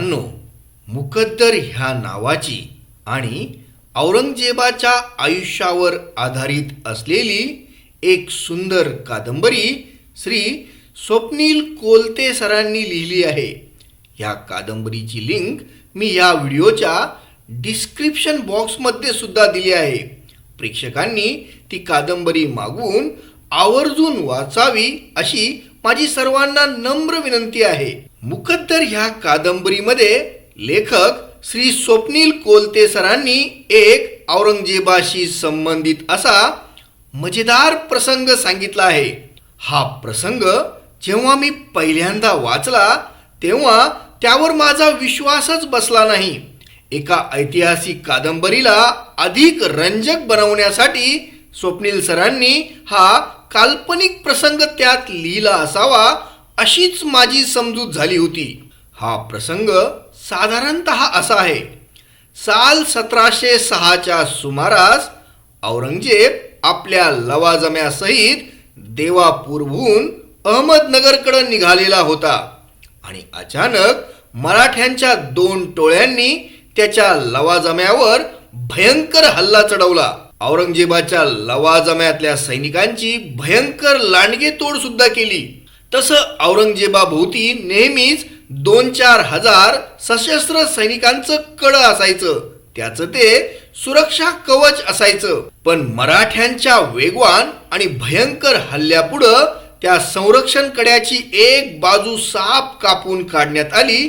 मित्रांनो, मुकद्दर ह्या नावाची आणि औरंगजेबाच्या आयुष्यावर आधारित असलेली एक सुंदर कादंबरी श्री स्वप्नील कोलते सरांनी लिहिली आहे. ह्या कादंबरीची लिंक मी या व्हिडिओच्या डिस्क्रिप्शन बॉक्समध्ये सुद्धा दिली आहे. प्रेक्षकांनी ती कादंबरी मागवून आवर्जून वाचावी अशी माझी सर्वांना नम्र विनंती आहे. मुकद्दर ह्या कादंबरीमध्ये लेखक श्री स्वप्नील कोलते सरांनी एक औरंगजेबाशी संबंधित असा मजेदार प्रसंग सांगितला आहे. हा प्रसंग जेव्हा मी पहिल्यांदा वाचला तेव्हा त्यावर माझा विश्वासच बसला नाही. एका ऐतिहासिक कादंबरीला अधिक रंजक बनवण्यासाठी स्वप्नील सरांनी हा काल्पनिक प्रसंग त्यात लिहिला असावा अशीच माझी समजूत झाली होती. हा प्रसंग साधारणतः असा आहे. साल 1706च्या सुमारास औरंगजेब आपल्या लवाजम्यासहित देवापूरहून अहमदनगरकडे निघालेला होता आणि अचानक मराठ्यांच्या 2 टोळ्यांनी त्याच्या लवाजम्यावर भयंकर हल्ला चढवला. औरंगजेबाच्या लवाजम्यातल्या सैनिकांची भयंकर लांडगेतोड सुद्धा केली. तसं औरंगजेबाभोवती नेहमीच 2-4 हजार सशस्त्र सैनिकांचं कड असायचं. त्याचं ते सुरक्षा कवच असायचं. पण मराठ्यांच्या वेगवान आणि भयंकर हल्ल्यापुढं त्या संरक्षण कड्याची एक बाजू साफ कापून काढण्यात आली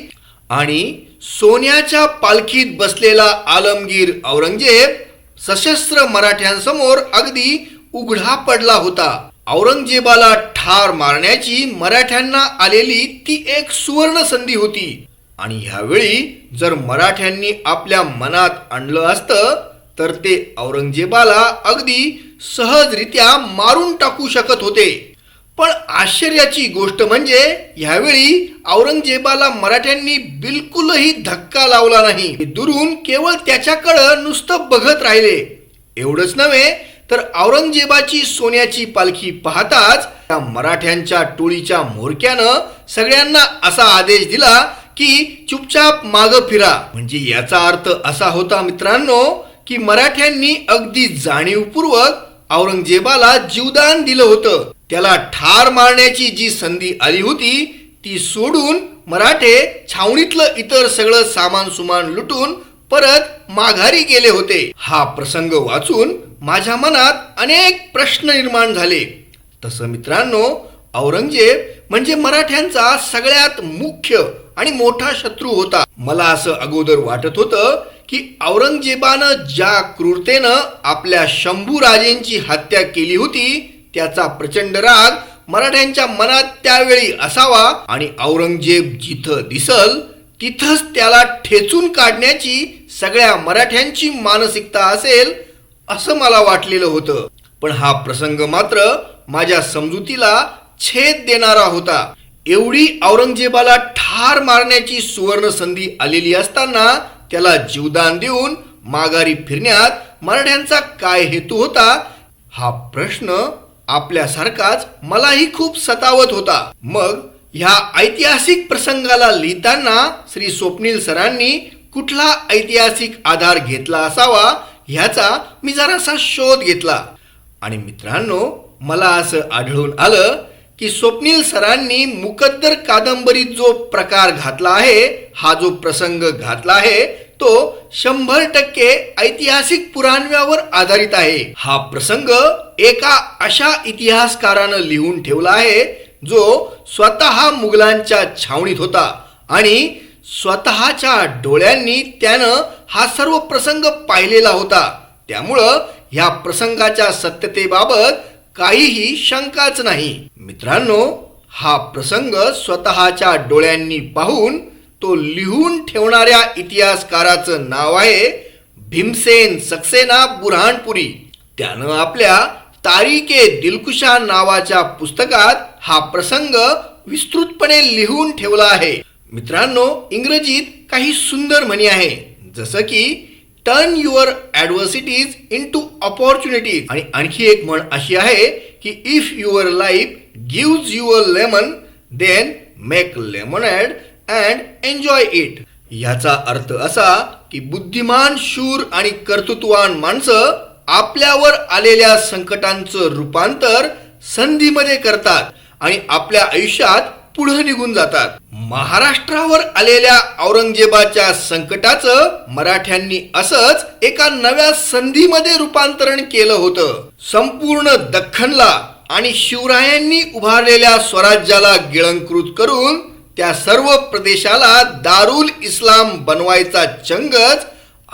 आणि सोन्याच्या पालखीत बसलेला आलमगीर औरंगजेब सशस्त्र मराठ्यांसमोर अगदी उघडा पडला होता. औरंगजेबाला ठार मारण्याची मराठ्यांना आलेली ती एक सुवर्ण संधी होती आणि ह्यावेळी जर मराठ्यांनी आपल्या मनात आणलं असतं तर ते औरंगजेबाला अगदी सहजरित्या मारून टाकू शकत होते. पण आश्चर्याची गोष्ट म्हणजे ह्यावेळी औरंगजेबाला मराठ्यांनी बिलकुलही धक्का लावला नाही. दुरून केवळ त्याच्याकडं नुसतं बघत राहिले. एवढंच नव्हे तर औरंगजेबाची सोन्याची पालखी पाहताच त्या मराठ्यांच्या टोळीच्या म्होरक्यानं सगळ्यांना असा आदेश दिला की चुपचाप मागं फिरा. म्हणजे याचा अर्थ असा होता मित्रांनो की मराठ्यांनी अगदी जाणीवपूर्वक औरंगजेबाला जीवदान दिलं होतं. त्याला ठार मारण्याची जी संधी आली होती ती सोडून मराठे छावणीतलं इतर सगळं सामान सुमान लुटून परत माघारी गेले होते. हा प्रसंग वाचून माझ्या मनात अनेक प्रश्न निर्माण झाले. तसं मित्रांनो, औरंगजेब म्हणजे मराठ्यांचा सगळ्यात मुख्य आणि मोठा शत्रू होता. मला असं अगोदर वाटत होतं की औरंगजेबानं ज्या क्रूरतेनं आपल्या शंभूराजेंची हत्या केली होती त्याचा प्रचंड राग मराठ्यांच्या मनात त्यावेळी असावा आणि औरंगजेब जिथं दिसल तिथंच त्याला ठेचून काढण्याची सगळ्या मराठ्यांची मानसिकता असेल असं मला वाटलेलं होतं. पण हा प्रसंग मात्र माझ्या समजुतीला छेद देणारा होता. एवढी औरंगजेबाला ठार मारण्याची सुवर्ण संधी आलेली असताना त्याला जीवदान देऊन माघारी फिरण्यात मराठ्यांचा काय हेतू होता हा प्रश्न आपल्यासारखाच मलाही खूप सतावत होता. मग ह्या ऐतिहासिक प्रसंगाला लिहिताना श्री स्वप्नील सरांनी कुठला ऐतिहासिक आधार घेतला असावा ह्याचा मी जरासा शोध घेतला आणि मित्रांनो, मला असं आढळून आलं की स्वप्नील सरांनी मुकद्दर कादंबरीत जो प्रकार घातला आहे, हा जो प्रसंग घातला आहे तो 100% ऐतिहासिक पुराव्यावर आधारित आहे. हा प्रसंग एका अशा इतिहासकारानं लिहून ठेवला आहे जो स्वतः मुघलांच्या छावणीत होता आणि स्वतःच्या डोळ्यांनी त्यानं हा सर्व प्रसंग पाहिलेला होता. त्यामुळं ह्या प्रसंगाच्या सत्यतेबाबत काहीही शंकाच नाही. मित्रांनो, हा प्रसंग स्वतःच्या डोळ्यांनी पाहून तो लिहून ठेवणाऱ्या इतिहासकाराचं नाव आहे भीमसेन सक्सेना बुऱ्हाणपुरी. त्यानं आपल्या तारीके दिलकुशा नावाच्या पुस्तकात हा प्रसंग विस्तृतपणे लिहून ठेवला आहे. मित्रांनो, इंग्रजीत काही सुंदर म्हणी आहे जसं की turn your adversities into opportunities आणि आणखी एक म्हण अशी आहे की if your life gives you a lemon then make lemonade and enjoy it. याचा अर्थ असा की बुद्धिमान, शूर आणि कर्तृत्ववान माणसं आपल्यावर आलेल्या संकटांचं रूपांतर संधीमध्ये करतात आणि आपल्या आयुष्यात पुढे निघून जातात. महाराष्ट्रावर आलेल्या औरंगजेबाच्या संकटाचं मराठ्यांनी असंच एका नव्या संधीमध्ये रूपांतरण केलं होतं. संपूर्ण दख्खनला आणि शिवरायांनी उभारलेल्या स्वराज्याला गिळंकृत करून त्या सर्व प्रदेशाला दारुल इस्लाम बनवायचा चंगच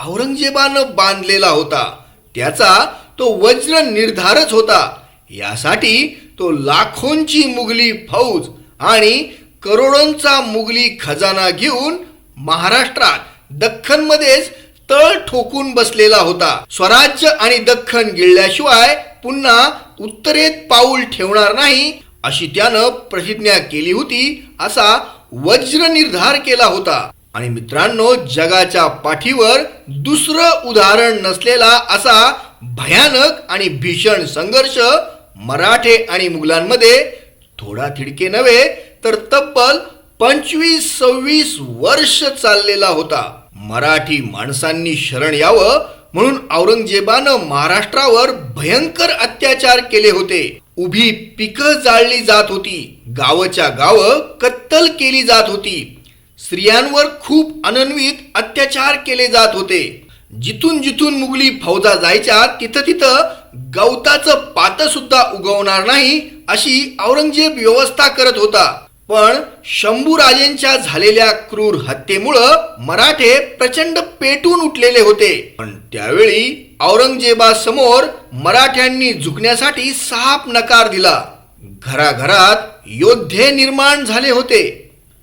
औरंगजेबानं बांधलेला होता. त्याचा तो वज्र निर्धारच होता. यासाठी तो लाखोंची मुघली फौज आणि करोडोंचा मुघली खजाना घेऊन महाराष्ट्रात दख्खनमध्येच तळ ठोकून बसलेला होता. स्वराज्य आणि दख्खन गिळल्याशिवाय पुन्हा उत्तरेत पाऊल ठेवणार नाही अशी त्यानं प्रतिज्ञा केली होती. असा वज्र निर्धार केला होता. आणि मित्रांनो, जगाच्या पाठीवर दुसरं उदाहरण नसलेला असा भयानक आणि भीषण संघर्ष मराठे आणि मुघलांमध्ये थोडा थिडके नव्हे तर तब्बल 25-26 वर्ष चाललेला होता. मराठी माणसांनी शरण यावं म्हणून औरंगजेबानं महाराष्ट्रावर भयंकर अत्याचार केले होते. उभी पिकं जाळली जात होती. गावच्या गावं कत्तल केली जात होती. स्त्रियांवर खूप अनन्वित अत्याचार केले जात होते. जिथून जिथून मुघली फौजा जायच्या तिथं तिथं गवताचं पात सुद्धा उगवणार नाही अशी औरंगजेब व्यवस्था करत होता. पण शंभूराजेंच्या झालेल्या क्रूर हत्येमुळं मराठे प्रचंड पेटून उठलेले होते. पण त्यावेळी औरंगजेबासमोर मराठ्यांनी झुकण्यासाठी साफ नकार दिला. घराघरात योद्धे निर्माण झाले होते.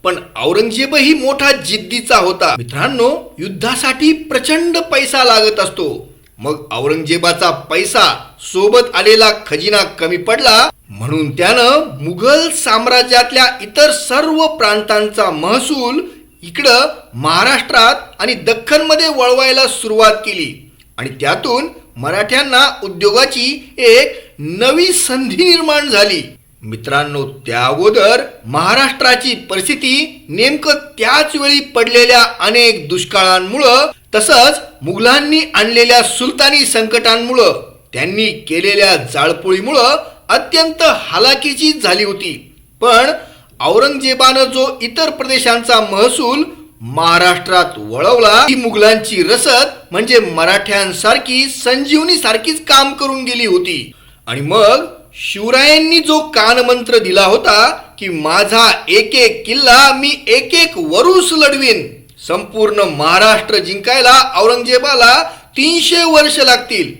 पण औरंगजेबही मोठा जिद्दीचा होता. मित्रांनो, युद्धासाठी प्रचंड पैसा लागत असतो. मग औरंगजेबाचा पैसा सोबत आलेला खजिना कमी पडला म्हणून त्यानं मुघल साम्राज्यातल्या इतर सर्व प्रांतांचा महसूल इकडं महाराष्ट्रात आणि दख्खनमध्ये वळवायला सुरुवात केली. आणि त्यातून मराठ्यांना उद्योगाची एक नवी संधी निर्माण झाली. मित्रांनो, त्या अगोदर महाराष्ट्राची परिस्थिती नेमकं त्याच वेळी पडलेल्या अनेक दुष्काळांमुळं तसंच मुघलांनी आणलेल्या सुलतानी संकटांमुळं त्यांनी केलेल्या जाळपोळीमुळं अत्यंत हालाकीची झाली होती. पण औरंगजेबानं जो इतर प्रदेशांचा महसूल महाराष्ट्रात वळवला, ही मुघलांची रसद म्हणजे मराठ्यांसारखी संजीवनी सारखीच काम करून गेली होती. आणि मग शिवरायांनी जो कानमंत्र दिला होता की माझा एक एक किल्ला मी एक एक वरूस लढवीन, संपूर्ण महाराष्ट्र जिंकायला औरंगजेबाला 300 वर्ष लागतील,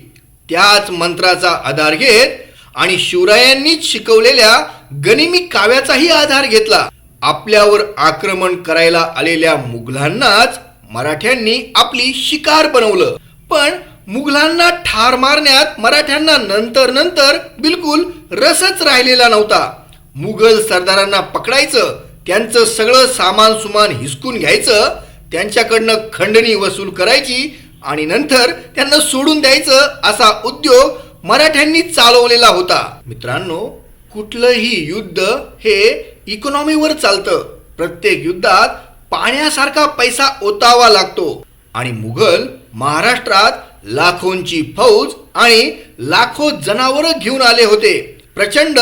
त्याच मंत्राचा आधार घेत आणि शिवरायांनीच शिकवलेल्या गनिमी काव्याचाही आधार घेतला. आपल्यावर आक्रमण करायला आलेल्या मुघलांनाच मराठ्यांनी आपली शिकार बनवलं. पण मुघलांना ठार मारण्यात मराठ्यांना नंतर नंतर बिलकुल रसच राहिलेला नव्हता. मुघल सरदारांना पकडायचं, त्यांचं सगळं सामान सुमान हिसकून घ्यायचं, त्यांच्याकडनं खंडणी वसूल करायची आणि नंतर त्यांना सोडून द्यायचं असा उद्योग मराठ्यांनी चालवलेला होता. मित्रांनो, कुठलंही युद्ध हे इकॉनॉमीवर चालतं. प्रत्येक युद्धात पाण्यासारखा पैसा ओतावा लागतो. आणि मुघल महाराष्ट्रात लाखोंची फौज आणि लाखो जनावरं घेऊन आले होते. प्रचंड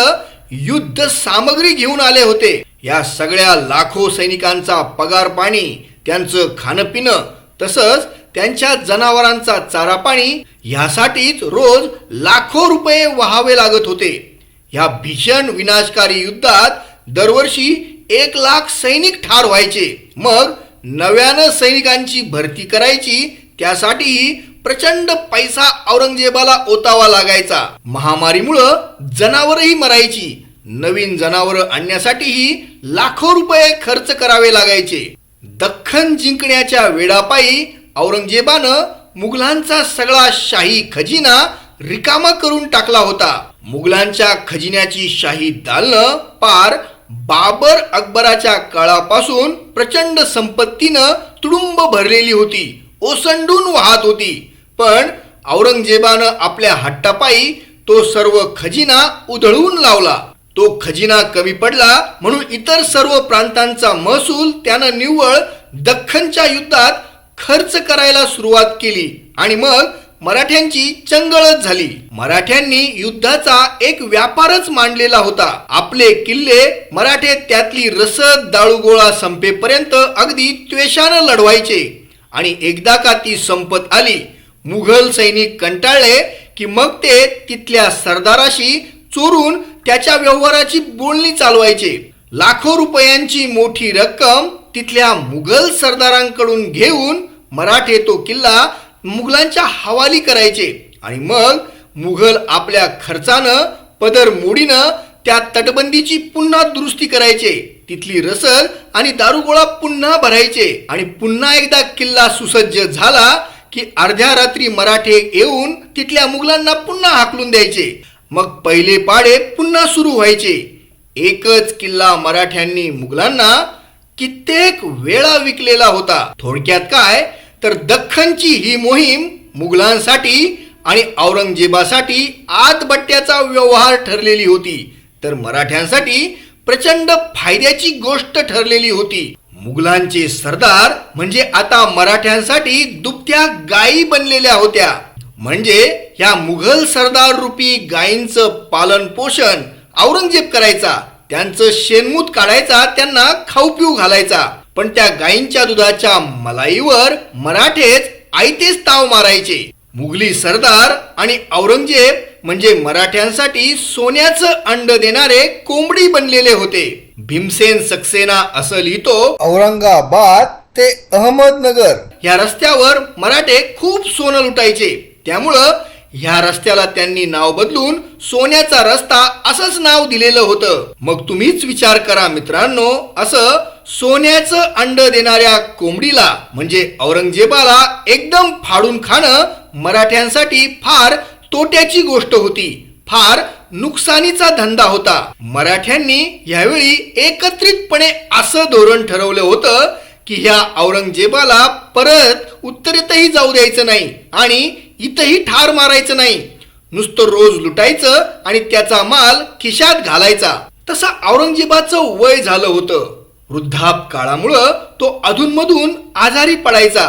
युद्ध सामग्री घेऊन आले होते. या सगळ्या लाखो सैनिकांचा पगार पाणी, त्यांचं खाणंपिणं तसंच त्यांच्या जनावरांचा चारा पाणी यासाठीच रोज लाखो रुपये वहावे लागत होते. या भीषण विनाशकारी युद्धात दरवर्षी 1 लाख सैनिक ठार व्हायचे. मग नव्यानं सैनिकांची भरती करायची, त्यासाठीही प्रचंड पैसा औरंगजेबाला ओतावा लागायचा. महामारीमुळं जनावरही मरायची. नवीन जनावरं आणण्यासाठीही लाखो रुपये खर्च करावे लागायचे. दख्खन जिंकण्याच्या वेडापायी औरंगजेबानं मुघलांचा सगळा शाही खजिना रिकामा करून टाकला होता. मुघलांच्या खजिन्याची शाही दालनं पार बाबर अकबराच्या काळापासून प्रचंड संपत्तीनं तुडुंब भरलेली होती, ओसंडून वाहत होती. पण औरंगजेबानं आपल्या हट्टापायी तो सर्व खजिना उधळून लावला. तो खजिना कमी पडला म्हणून इतर सर्व प्रांतांचा महसूल त्यानं निव्वळ दख्खनच्या युद्धात खर्च करायला सुरुवात केली आणि मग मराठ्यांची चंगळच झाली. मराठ्यांनी युद्धाचा एक व्यापारच मांडलेला होता. आपले किल्ले मराठे त्यातली रसद दाळूगोळा संपेपर्यंत अगदी त्वेषानं लढवायचे आणि एकदा का ती संपत आली, मुघल सैनिक कंटाळले की मग ते तिथल्या सरदाराशी चोरून त्याच्या व्यवहाराची बोलणी चालवायचे. लाखो रुपयांची मोठी रक्कम तिथल्या मुघल सरदारांकडून घेऊन मराठे तो किल्ला मुघलांच्या हवाली करायचे आणि मग मुघल आपल्या खर्चानं पदर मोडीनं त्या तटबंदीची पुन्हा दुरुस्ती करायचे. तिथली रसद आणि दारुगोळा पुन्हा भरायचे आणि पुन्हा एकदा किल्ला सुसज्ज झाला की अर्ध्या रात्री मराठे येऊन तिथल्या मुघलांना पुन्हा हाकलून द्यायचे. मग पहिले पाडे पुन्हा सुरू व्हायचे. एकच किल्ला मराठ्यांनी मुघलांना कित्येक वेळा विकलेला होता. थोडक्यात काय तर दख्खनची ही मोहीम मुघलांसाठी आणि औरंगजेबासाठी आतबट्ट्याचा व्यवहार ठरलेली होती, तर मराठ्यांसाठी प्रचंड फायद्याची गोष्ट ठरलेली होती. मुघलांचे सरदार म्हणजे आता मराठ्यांसाठी दुभत्या गायी बनलेल्या होत्या. म्हणजे ह्या मुघल सरदार रूपी गायींचं पालन पोषण औरंगजेब करायचा, त्यांचं शेणमूत काढायचा, त्यांना खाऊ पिऊ घालायचा. पण त्या गायींच्या दुधाच्या मलाईवर मराठेच आयतेच ताव मारायचे. मुघली सरदार आणि औरंगजेब म्हणजे मराठ्यांसाठी सोन्याचं अंड देणारे कोंबडी बनलेले होते. भीमसेन सक्सेना असं लिहितो, औरंगाबाद ते अहमदनगर या रस्त्यावर मराठे खूप सोनं लुटायचे. त्यामुळं ह्या रस्त्याला त्यांनी नाव बदलून सोन्याचा रस्ता असंच नाव दिलेलं होतं. मग तुम्हीच विचार करा मित्रांनो, असं सोन्याचं अंड देणाऱ्या कोंबडीला म्हणजे औरंगजेबाला एकदम फाडून खाणं मराठ्यांसाठी फार तोट्याची गोष्ट होती, फार नुकसानीचा धंदा होता. मराठ्यांनी यावेळी एकत्रितपणे असं धोरण ठरवलं होतं की ह्या औरंगजेबाला परत उत्तरेतही जाऊ द्यायचं नाही आणि इथंही ठार मारायचं नाही. नुसतं रोज लुटायचं आणि त्याचा माल खिशात घालायचा. तसा औरंगजेबाचं वय झालं होतं. वृद्धाप काळामुळं तो अधूनमधून आजारी पडायचा.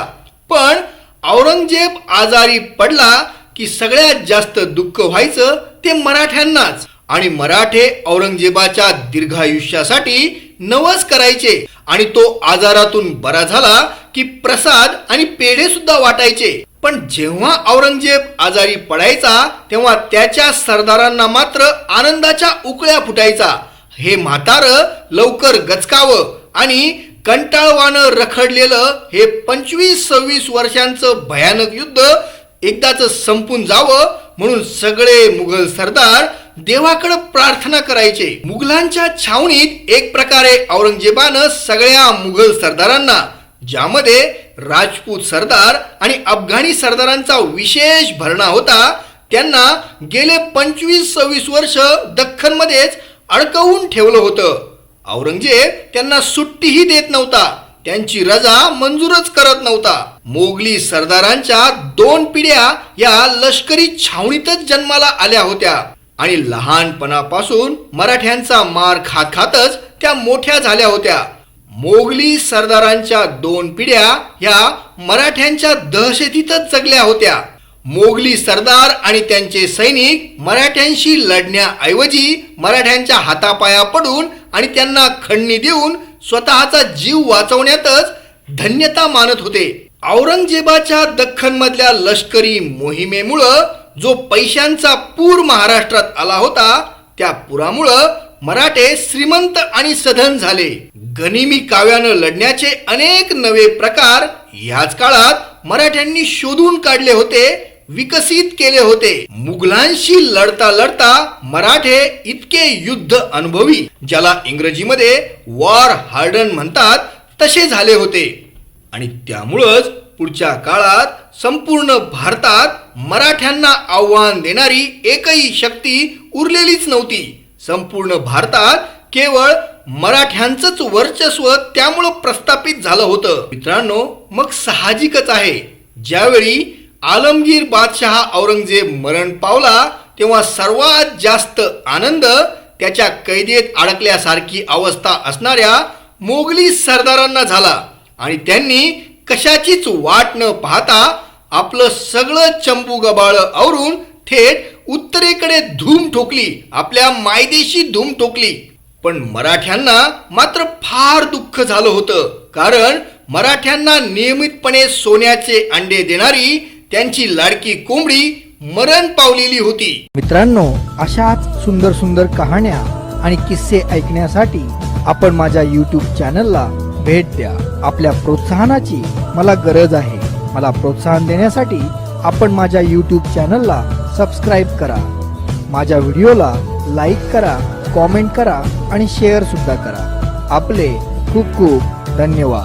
पण औरंगजेब आजारी पडला की सगळ्यात जास्त दुःख व्हायचं ते मराठ्यांनाच आणि मराठे औरंगजेबाच्या दीर्घायुष्यासाठी नवस करायचे आणि तो आजारातून बरा झाला की प्रसाद आणि पेढे सुद्धा वाटायचे. पण जेव्हा औरंगजेब आजारी पडायचा तेव्हा त्याच्या सरदारांना मात्र आनंदाच्या उकळ्या फुटायचा. हे म्हातारं लवकर गचकावं आणि कंटाळवानं रखडलेलं हे 25-26 वर्षांचं भयानक युद्ध एकदाच संपून जावं म्हणून सगळे मुघल सरदार देवाकडे प्रार्थना करायचे. मुघलांच्या छावणीत एक प्रकारे औरंगजेबानं सगळ्या मुघल सरदारांना, ज्यामध्ये राजपूत सरदार आणि अफगाणी सरदारांचा विशेष भरणा होता, त्यांना गेले 25-26 वर्ष दख्खनमध्येच अडकवून ठेवलं होतं. औरंगजेब त्यांना सुट्टीही देत नव्हता, त्यांची रजा मंजूरच करत नव्हता. मोगली सरदारांच्या 2 पिढ्या या लष्करी छावणीतच जन्माला आल्या होत्या आणि लहानपणापासून मराठ्यांचा मार खात खातच त्या मोठ्या झाल्या होत्या. मोगली सरदारांच्या 2 पिढ्या ह्या मराठ्यांच्या दहशतीतच जगल्या होत्या. मोगली सरदार आणि त्यांचे सैनिक मराठ्यांशी लढण्याऐवजी मराठ्यांच्या हातापाया पडून आणि त्यांना खंडणी देऊन स्वतःचा जीव वाचवण्यातच धन्यता मानत होते. औरंगजेबाच्या दख्खनमधल्या लष्करी मोहिमेमुळं जो पैशांचा पूर महाराष्ट्रात आला होता, त्या पुरामुळं मराठे श्रीमंत आणि सधन झाले. गनिमी काव्यानं लढण्याचे अनेक नवे प्रकार याच काळात मराठ्यांनी शोधून काढले होते, विकसित केले होते. मुघलांशी लढता लढता मराठे इतके युद्ध अनुभवी, ज्याला इंग्रजीमध्ये वॉर हार्डन म्हणतात, तसे झाले होते. आणि त्यामुळंच पुढच्या काळात संपूर्ण भारतात मराठ्यांना आव्हान देणारी एकही शक्ती उरलेलीच नव्हती. संपूर्ण भारतात केवळ मराठ्यांचंच वर्चस्व त्यामुळं प्रस्थापित झालं होतं. मित्रांनो, मग साहजिकच आहे, ज्यावेळी आलमगीर बादशहा औरंगजेब मरण पावला तेव्हा सर्वात जास्त आनंद त्याच्या कैदेत अडकल्यासारखी अवस्था असणाऱ्या मोगली सरदारांना झाला. आणि त्यांनी कशाचीच वाट न पाहता आपलं सगळं चंपू गबाळ आवरून थेट उत्तरेकडे धूम ठोकली, आपल्या मायदेशी धूम ठोकली. पण मराठ्यांना मात्र फार दुःख झालं होतं, कारण मराठ्यांना नियमितपणे सोन्याचे अंडे देणारी त्यांची लाडकी कोंबडी मरण पावलेली होती. मित्रांनो, अशाच सुंदर सुंदर कहाण्या आणि किस्से ऐकण्यासाठी आपण माझ्या YouTube चॅनलला भेट द्या. आपल्या प्रोत्साहनाची मला गरज आहे. मला प्रोत्साहन देण्यासाठी आपण माझ्या YouTube चॅनलला सबस्क्राईब करा. माझ्या व्हिडिओला लाईक करा, कॉमेंट करा आणि शेअर सुद्धा करा. आपले खूप खूप धन्यवाद.